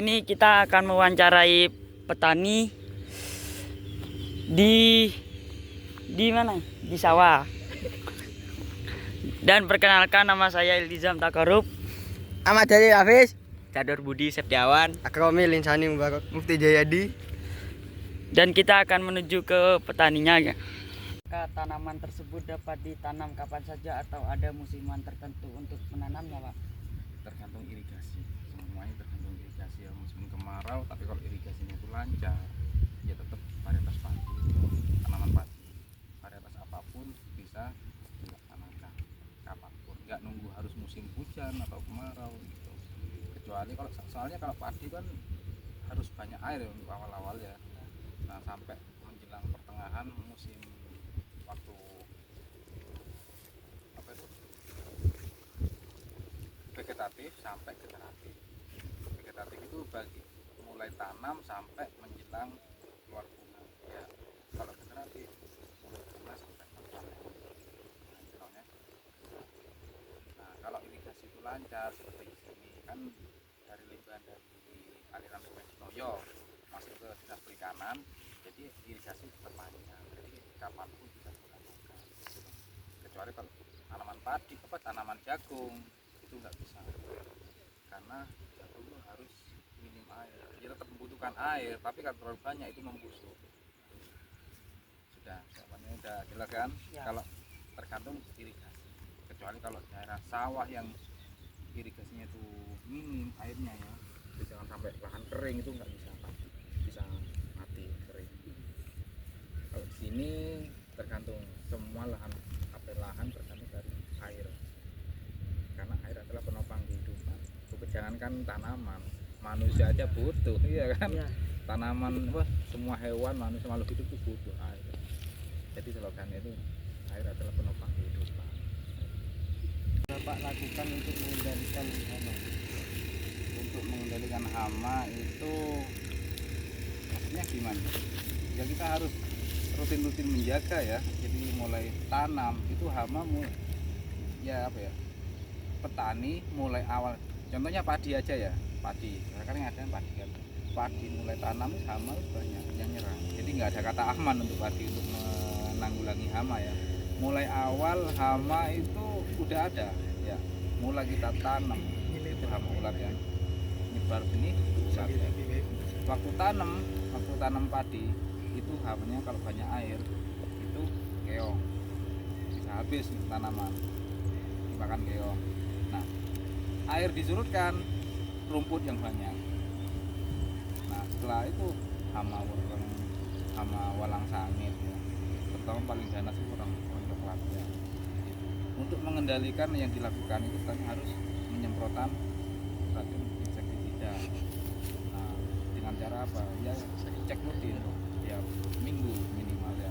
Kali ini kita akan mewawancarai petani di mana? Di sawah. Dan perkenalkan, nama saya Iltizam Takarub. Ahmad Dhani Hafiz, Cador Budi Septiawan, Akrami Linsani Mubarak, Mufti Jayadi. Dan kita akan menuju ke petaninya. Tanaman tersebut dapat ditanam kapan saja atau ada musiman tertentu untuk menanamnya, Pak? Tergantung irigasi, semuanya tergantung irigasi ya. Musim kemarau, tapi kalau irigasinya itu lancar, ya tetap varietas padi, tanaman padi, varietas apapun bisa dilaksanakan kapanpun, nggak nunggu harus musim hujan atau kemarau gitu. Kecuali kalau soalnya kalau padi kan harus banyak air ya untuk awal-awal ya. Nah, sampai menjelang pertengahan musim waktu apa itu vegetatif sampai generatif. Vegetatif itu bagi mulai tanam sampai menjelang keluar bunga ya. Kalau generatif mulai bunga sampai panen. Nah, istilahnya. Nah, kalau irigasi itu lancar seperti di sini kan dari limbah dari aliran Sungai Cinoyo masuk ke dinas perikanan, jadi irigasi terpanjang, jadi kapanpun bisa dilakukan. Kecuali kalau tanaman padi, tanaman jagung itu nggak bisa, karena jagung itu harus minim air. Dia tetap membutuhkan air, tapi kalau terlalu banyak itu membusuk. Sudah, jawabannya udah jelas kan? Ya. Kalau tergantung irigasi. Kecuali kalau daerah sawah yang irigasinya itu minim airnya ya, jangan sampai lahan kering itu nggak bisa mati kering. Kalau di sini tergantung semua lahan tergantung dari air, karena air adalah penopang kehidupan. Jangankan tanaman, manusia aja butuh, iya kan? Ya. Tanaman, semua hewan, manusia, makhluk hidup itu butuh air. Jadi slogannya itu air adalah penopang kehidupan. Bapak lakukan untuk mengendalikan hama? Untuk mengendalikan hama itu maksudnya gimana? Ya kita harus rutin menjaga ya. Jadi mulai tanam itu hama ya apa ya, petani mulai awal, contohnya padi aja ya, padi sekarang ada padi kan, padi mulai tanam hama banyak yang nyerang. Jadi nggak ada kata aman untuk padi untuk menanggulangi hama ya. Mulai awal hama itu udah ada ya, mulai kita tanam itu hama ulat ya nyebar ini besar ya. Waktu tanam padi itu hamanya kalau banyak air itu keong, bisa habis tanaman dimakan keong. Nah, air disurutkan, rumput yang banyak. Nah, setelah itu hama wereng, hama walang sangit ya, terutama paling ganas itu orang coklat ya. Untuk mengendalikan yang dilakukan itu kita harus menyemprotan racun insektisida. Nah, dengan cara apa ya, cek rutin ya, minggu minimal ya,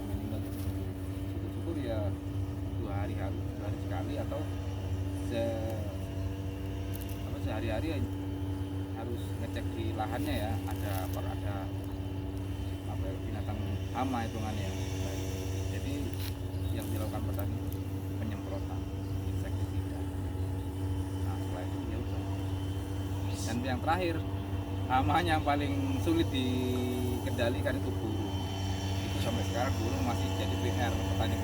syukur ya 2 hari sekali, atau sehari-hari harus ngecek di lahannya ya, ada apa ya, binatang hama hitungannya. Jadi yang dilakukan petani penyemprotan insektisida. Nah, setelah itu ya udah. Dan yang terakhir, hamanya yang paling sulit dikendalikan itu burung. Itu sampai sekarang burung masih jadi PR petani.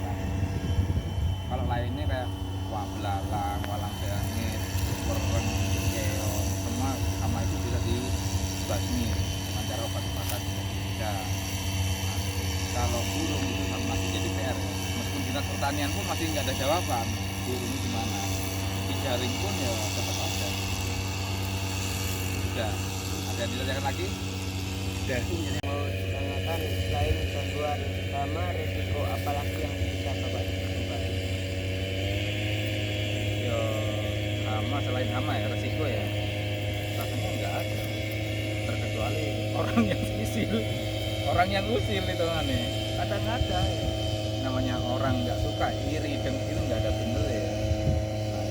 Kalau lainnya kayak belalang, walang sangit, wereng, keong, semua hama itu bisa dibasmi dengan cara obat-obatan insektisida. Nah, kalau burung itu masih jadi PR ya. Meskipun dinas pertanian pun masih nggak ada jawaban burung itu gimana. Dijaring pun ya tetap ada. Sudah. Ada yang ditanyakan lagi? Sudah. Mau ditanyakan, selain gangguan hama, resiko apalagi yang bisa Bapak jumpai? Ya, hama, selain hama ya resiko ya, rasanya nggak ada, terkecuali orang yang usil itu aneh. Kadang ada ya, namanya orang nggak suka, iri, dengki itu nggak ada bener ya. Nah,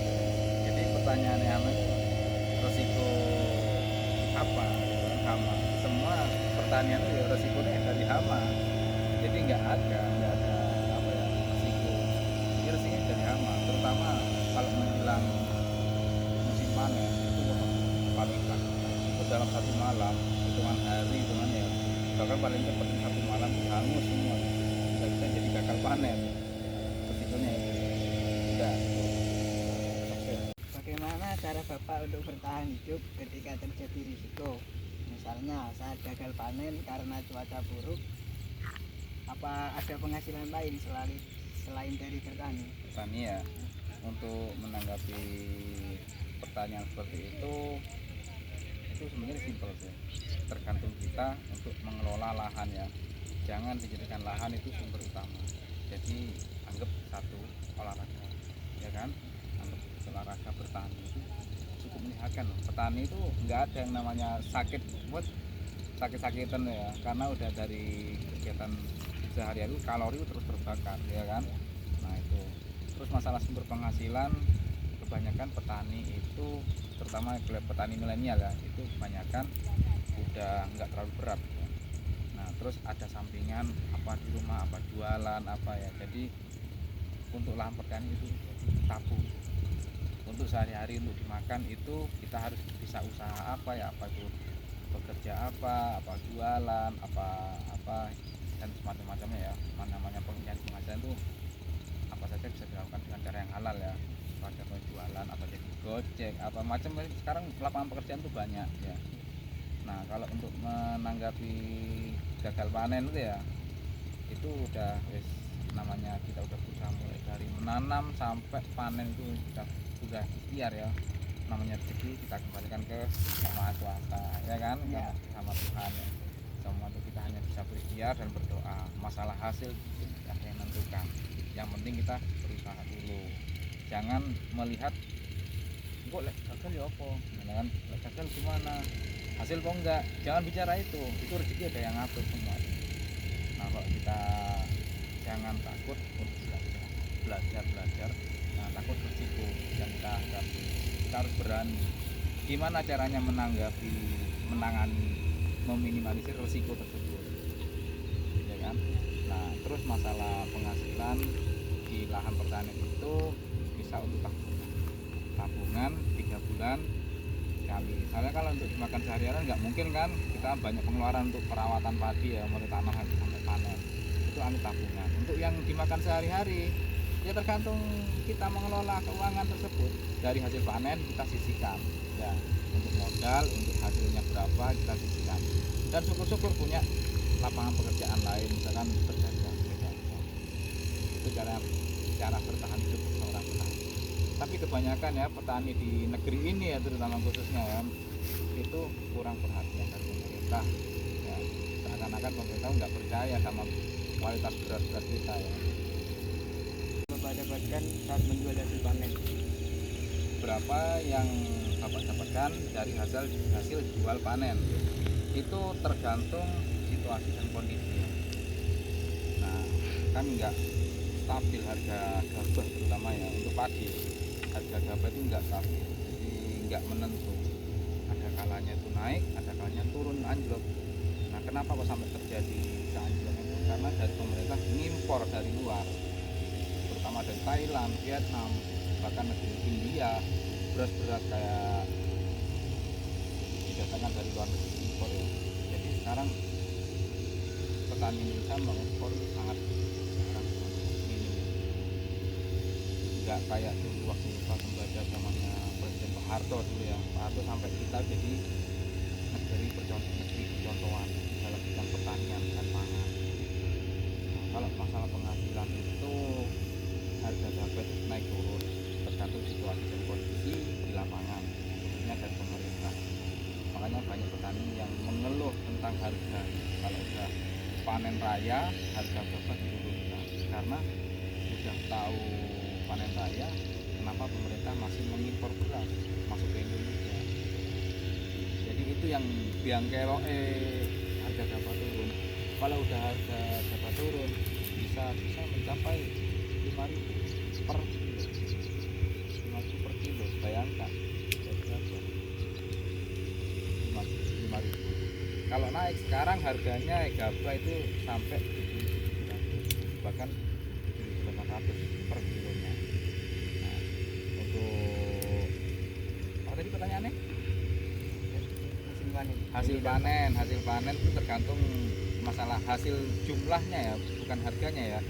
jadi pertanyaannya hama itu resiko apa gitu kan, hama. Semua pertanian itu ya resikonya dari hama. Jadi nggak ada apa ya, resiko. Ini resikonya dari hama, terutama kalau menjelang musim panen itu paling kan. Itu dalam satu malam, hitungan hari, hitungan ya, bahkan paling cepat satu malam hangus semua, bisa jadi gagal panen. Resikonya itu udah. Bagaimana cara Bapak untuk bertahan hidup ketika terjadi risiko? Misalnya saat gagal panen karena cuaca buruk, apa ada penghasilan lain selain dari bertani? Petani ya, untuk menanggapi pertanyaan seperti itu sebenarnya simpel sih, tergantung kita untuk mengelola lahan ya. Jangan dijadikan lahan itu sumber utama. Jadi anggap satu olahraga, ya kan? Anggap olahraga bertani itu cukup menyehatkan loh. Petani itu nggak ada yang namanya sakit, buat sakit-sakitan ya, karena udah dari kegiatan sehari-hari kalori terus terbakar, ya kan? Nah itu. Terus masalah sumber penghasilan, kebanyakan petani itu, terutama petani milenial ya, itu kebanyakan udah nggak terlalu berat ya. Nah terus ada sampingan apa di rumah, apa jualan apa ya, jadi untuk lahan pertanian itu tabung untuk sehari-hari untuk dimakan. Itu kita harus bisa usaha apa ya, apa itu bekerja apa jualan apa dan semacam-macamnya ya. Namanya penghasilan itu apa saja bisa dilakukan dengan cara yang halal ya, pada jualan atau jadi gojek apa macam. Sekarang lapangan pekerjaan itu banyak ya. Nah kalau untuk menanggapi gagal panen itu ya, itu udah namanya kita udah berusaha mulai dari menanam sampai panen itu sudah ikhtiar ya. Namanya rezeki kita kembalikan ke Yang Maha Kuasa ya kan, ya. Sama Tuhan ya. Semua itu kita hanya bisa berikhtiar dan berdoa. Masalah hasil itu tidak ada yang menentukan. Yang penting kita berusaha dulu. Jangan melihat kok gagal ya apa, kan gagal gimana, hasil kok enggak. Jangan bicara itu rezeki ada yang ngatur semua. Nah kalau kita jangan takut untuk belajar. Nah takut risiko yang kita hadapi, kita harus berani. Gimana caranya menangani, meminimalisir risiko tersebut, ya kan? Nah terus masalah penghasilan di lahan pertanian itu bisa untuk tabungan 3 bulan kali. Misalnya kalau untuk dimakan sehari-hari nggak mungkin kan, kita banyak pengeluaran untuk perawatan padi ya, mulai tanam sampai panen, itu ambil tabungan. Untuk yang dimakan sehari-hari ya tergantung kita mengelola keuangan tersebut. Dari hasil panen kita sisihkan ya, untuk modal, untuk hasilnya berapa kita sisihkan, dan syukur-syukur punya lapangan pekerjaan lain, misalkan berdagang. Itu cara bertahan hidup seorang petani. Tapi kebanyakan ya petani di negeri ini ya, terutama khususnya ya, itu kurang perhatian dari pemerintah ya. Seakan-akan pemerintah nggak percaya sama kualitas beras kita ya. Bapak dapatkan saat menjual hasil panen? Berapa yang Bapak dapatkan dari hasil jual panen itu tergantung situasi dan kondisi. Nah kan nggak stabil harga gabah, terutama ya untuk padi. Harga gabah itu nggak stabil, jadi nggak menentu. Ada kalanya itu naik, ada kalanya turun, anjlok. Nah kenapa kok sampai terjadi keanjlokan itu? Karena dari pemerintah ngimpor dari luar, terutama dari Thailand, Vietnam, bahkan negeri India, beras kayak didatangkan dari luar negeri, impor ya. Jadi sekarang petani Indonesia mengekspor sangat minim, nggak kayak dulu waktu Pak Sembada zamannya Presiden Pak Harto dulu ya. Pak Harto sampai kita jadi negeri percontohan dalam bidang pertanian dan pangan. Nah, kalau masalah penghasilan itu harga gabah naik turun tergantung situasi dan kondisi di lapangan, khususnya dari pemerintah. Makanya banyak petani yang mengeluh tentang harga. Kalau udah panen raya harga gabah diturunkan, karena sudah tahu panen raya, kenapa pemerintah masih mengimpor beras masuk ke Indonesia. Jadi itu yang biang kerok harga gabah turun. Kalau udah harga gabah turun bisa mencapai 5.000 per kilo. 5.000 per kilo, bayangkan berapa? 5.000. Kalau naik sekarang harganya gabah itu sampai 7.900, bahkan 7.800 per kilonya. Nah, untuk apa tadi pertanyaannya? hasil panen itu tergantung masalah hasil jumlahnya ya, bukan harganya ya.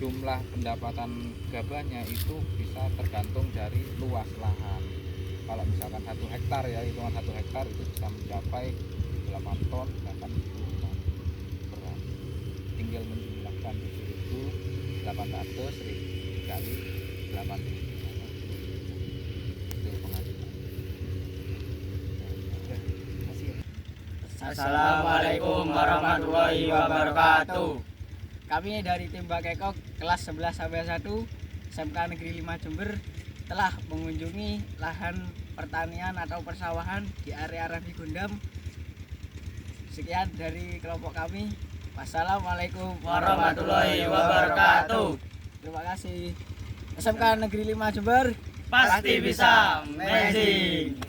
Jumlah pendapatan gabahnya itu bisa tergantung dari luas lahan. Kalau misalkan 1 hektar ya, hitungan 1 hektar itu bisa mencapai 8 ton bahkan 10 ton beras. Tinggal menjumlahkan 7.800 dikali 8.000. Itu penghasilan. Assalamualaikum warahmatullahi wabarakatuh. Kami dari tim Bakekok kelas 11 sampai 1 SMK Negeri 5 Jember telah mengunjungi lahan pertanian atau persawahan di area Rafi Gundam. Sekian dari kelompok kami. Wassalamualaikum Warahmatullahi wabarakatuh. Terima kasih. SMK Negeri 5 Jember Pasti bisa. Amazing.